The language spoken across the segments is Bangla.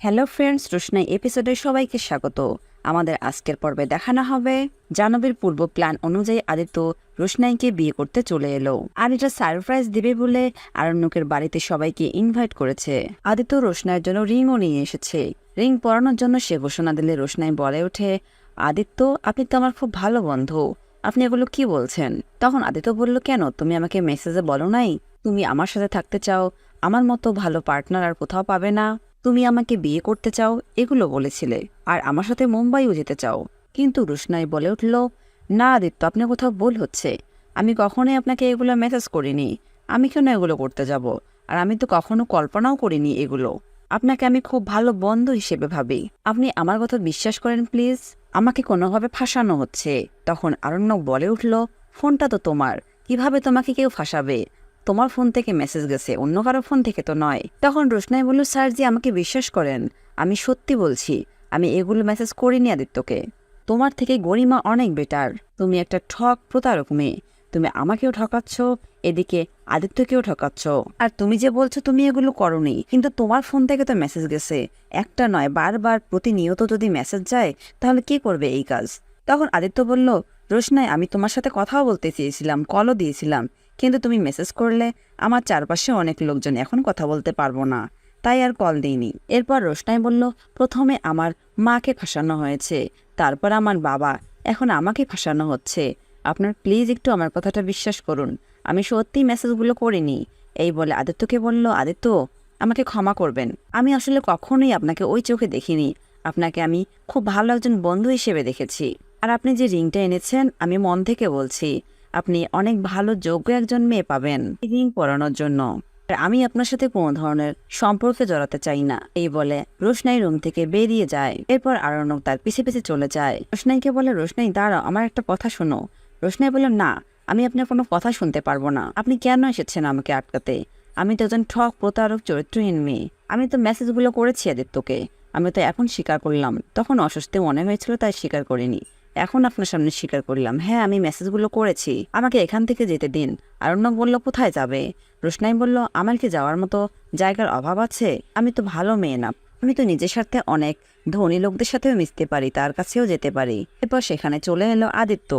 হ্যালো ফ্রেন্ডস, রোশনাই এপিসোডে সবাইকে স্বাগত। আমাদের আজকের পর্বে দেখানো হবে জাহ্নবীর পূর্ব প্ল্যান অনুযায়ী আদিত্য রোশনাইকে বিয়ে করতে চলে এলো। আর এটা সারপ্রাইজ দিবে বলে আরণ্যকের বাড়িতে সবাইকে ইনভাইট করেছে। আদিত্য রোশনাইয়ের জন্য রিংও নিয়ে এসেছে। রিং পরানোর জন্য সে ঘোষণা দিলে রোশনাই বলে ওঠে, আদিত্য, আপনি তো আমার খুব ভালো বন্ধু, আপনি এগুলো কি বলছেন? তখন আদিত্য বলল, কেন, তুমি আমাকে মেসেজে বলো নাই তুমি আমার সাথে থাকতে চাও, আমার মতো ভালো পার্টনার আর কোথাও পাবে না, তুমি আমাকে বিয়ে করতে চাও, এগুলো বলেছিলে, আর আমার সাথে মুম্বাইও যেতে চাও। কিন্তু রোশনাই বলে উঠল, না আদিত্য, আপনার কোথাও ভুল হচ্ছে, আমি কখনোই আপনাকে এগুলো মেসেজ করিনি, আমি কেন এগুলো করতে যাব? আর আমি তো কখনো কল্পনাও করিনি এগুলো। আপনাকে আমি খুব ভালো বন্ধু হিসেবে ভাবি, আপনি আমার কথা বিশ্বাস করেন প্লিজ, আমাকে কোনোভাবে ফাঁসানো হচ্ছে। তখন আরণ্যক বলে উঠল, ফোনটা তো তোমার, কিভাবে তোমাকে কেউ ফাঁসাবে? তোমার ফোন থেকে মেসেজ গেছে, অন্য কারো ফোন থেকে তো নয়। তখন রোশনাই বলল, স্যার জি, আমাকে বিশ্বাস করেন, আমি সত্যি বলছি, আমি এগুলো মেসেজ করিনি আদিত্যকে। তোমার থেকে গরিমা অনেক বেটার, তুমি একটা ঠক প্রতারক মেয়ে, তুমি আমাকেও ঠকাচ্ছ, এদিকে আদিত্যকেও ঠকাচ্ছ। আর তুমি যে বলছো তুমি এগুলো করোনি, কিন্তু তোমার ফোন থেকে তো মেসেজ গেছে, একটা নয় বারবার প্রতিনিয়ত যদি মেসেজ যায় তাহলে কি করবে এই কাজ? তখন আদিত্য বলল, রোশনাই, আমি তোমার সাথে কথাও বলতে চেয়েছিলাম, কলও দিয়েছিলাম, কিন্তু তুমি মেসেজ করলে আমার চারপাশে অনেক লোকজন, এখন কথা বলতে পারবো না, তাই আর কল দিইনি। এরপর রোশনাই বলল, প্রথমে আমার মাকে ফাঁসানো হয়েছে, তারপর আমার বাবা, এখন আমাকে ফাঁসানো হচ্ছে। আপনার প্লিজ একটু আমার কথাটা বিশ্বাস করুন, আমি সত্যিই মেসেজগুলো করিনি। এই বলে আদিত্যকে বলল, আদিত্য, আমাকে ক্ষমা করবেন, আমি আসলে কখনোই আপনাকে ওই চোখে দেখিনি, আপনাকে আমি খুব ভালো একজন বন্ধু হিসেবে দেখেছি। আর আপনি যে রিংটা এনেছেন, আমি মন থেকে বলছি, আপনি অনেক ভালো যোগ্য একজন মেয়ে পাবেন এই রিং পরানোর জন্য। আর আমি আপনার সাথে কোনো ধরনের সম্পর্কে জড়াতে চাই না। এই বলে রোশনাই রুম থেকে বেরিয়ে যায়। এরপর আরণ্যক তার পিছে পিছে চলে যায়। রোশনাইকে বলে, রোশনাই দাঁড়াও, আমার একটা কথা শোনো। রোশনাই বলল, না, আমি আপনার কোনো কথা শুনতে পারবো না, আপনি কেন এসেছেন আমাকে আটকাতে? আমি তো একজন ঠক প্রতারক চরিত্রহীন মেয়ে, আমি তো মেসেজগুলো করেছি আদিত্যকে, আমি তো এখন স্বীকার করলাম, তখন অস্বস্তি মনে হয়েছিল তাই স্বীকার করিনি, এখন আপনার সামনে স্বীকার করলাম, হ্যাঁ আমি মেসেজগুলো করেছি, আমাকে এখান থেকে যেতে দিন। আরণ্যক বলল, কোথায় যাবে? রোশনাই বলল, আমার কি যাওয়ার মতো জায়গার অভাব আছে? আমি তো ভালো মেয়ে না, আমি তো নিজের সাথে অনেক ধনী লোকদের সাথেও মিশতে পারি, তার কাছেও যেতে পারি। এরপর সেখানে চলে এলো আদিত্য।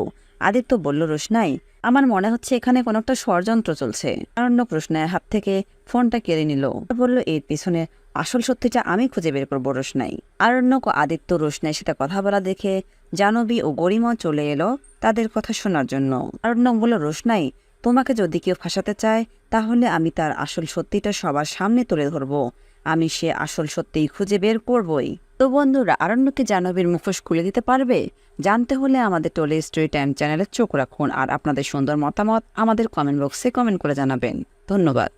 আদিত্য বলল, রোশনাই, আমার মনে হচ্ছে এখানে কোনো একটা ষড়যন্ত্র চলছে। আরণ্যক রোশনাইয়ের হাত থেকে ফোনটা কেড়ে নিল, বলল, এর পিছনে আসল সত্যিটা আমি খুঁজে বের করবো রোশনাই। আরণ্যক ও আদিত্য রোশনাইয়ের সাথে কথা বলা দেখে জাহ্নবী ও গরিমাও চলে এলো তাদের কথা শোনার জন্য। আরণ্যক বলল, রোশনাই, তোমাকে যদি কেউ ফাঁসাতে চায় তাহলে আমি তার আসল সত্যিটা সবার সামনে তুলে ধরবো, আমি সে আসল সত্যিই খুঁজে বের করবই। তো বন্ধুরা, আরণ্যকে জাহ্নবীর মুখোশ খুলে দিতে পারবে? জানতে হলে আমাদের টলি স্টোরি টাইম চ্যানেলে চোখ রাখুন, আর আপনাদের সুন্দর মতামত আমাদের কমেন্ট বক্সে কমেন্ট করে জানাবেন। ধন্যবাদ।